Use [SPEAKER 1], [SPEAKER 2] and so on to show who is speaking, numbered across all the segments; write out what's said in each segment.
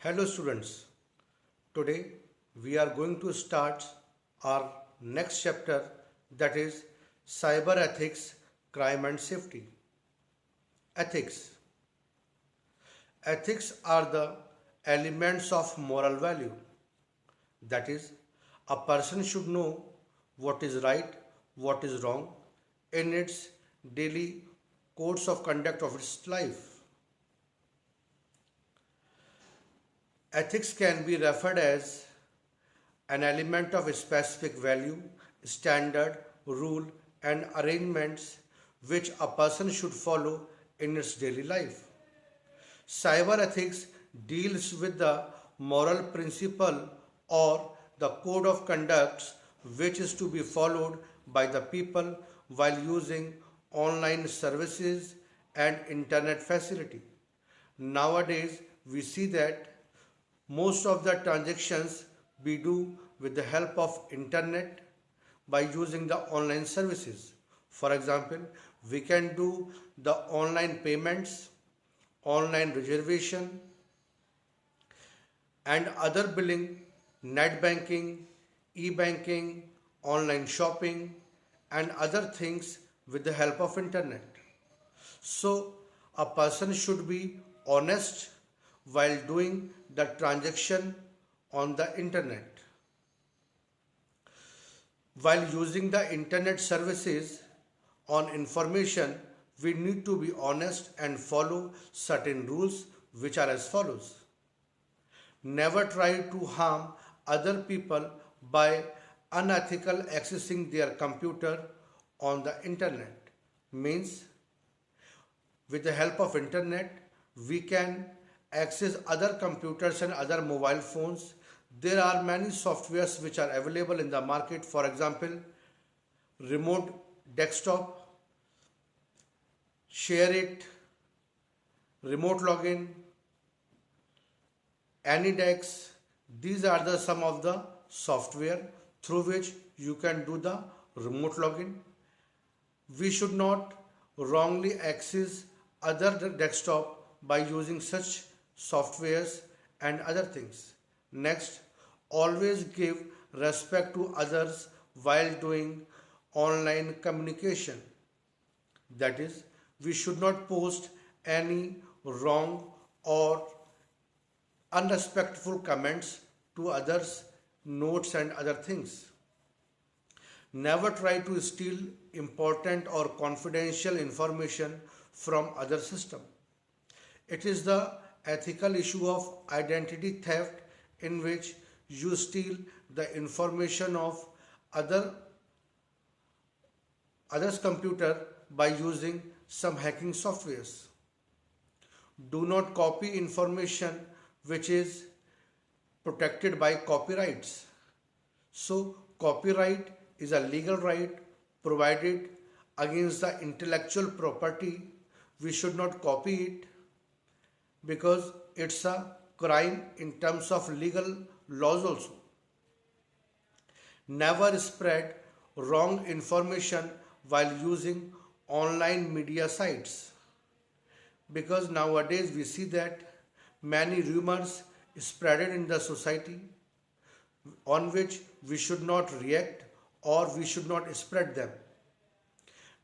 [SPEAKER 1] Hello students, today we are going to start our next chapter, that is cyber ethics, crime and safety. Ethics. Ethics are the elements of moral value. That is, a person should know what is right, what is wrong in its daily codes of conduct of its life. Ethics can be referred as an element of specific value, standard, rule, and arrangements which a person should follow in its daily life. Cyber ethics deals with the moral principle or the code of conduct which is to be followed by the people while using online services and internet facility. Nowadays, we see that most of the transactions we do with the help of internet by using the online services. For example, we can do the online payments, online reservation and other billing, net banking, e-banking, online shopping and other things with the help of internet. So a person should be honest while doing the transaction on the internet. While using the internet services on information, we need to be honest and follow certain rules which are as follows. Never try to harm other people by unethical accessing their computer on the internet. Means with the help of internet we can access other computers and other mobile phones. There are many softwares which are available in the market. For example, remote desktop, share it, remote login, AnyDex. These are the some of the software through which you can do the remote login. We should not wrongly access other desktop by using such softwares and other things. Next, always give respect to others while doing online communication. That is, we should not post any wrong or unrespectful comments to others, notes and other things. Never try to steal important or confidential information from other system. It is the ethical issue of identity theft in which you steal the information of others computer by using some hacking softwares. Do not copy information which is protected by copyrights. So copyright is a legal right provided against the intellectual property. We should not copy it because it's a crime in terms of legal laws also. Never spread wrong information while using online media sites, because nowadays we see that many rumors spreaded in the society on which we should not react or we should not spread them.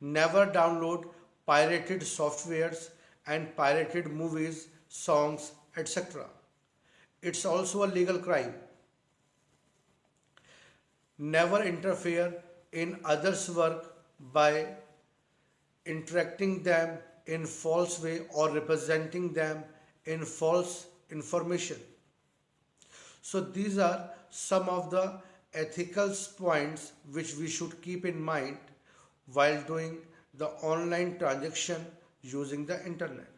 [SPEAKER 1] Never download pirated softwares and pirated movies, songs, etc. It's also a legal crime. Never interfere in others' work by interacting them in false way or representing them in false information. So these are some of the ethical points which we should keep in mind while doing the online transaction using the internet.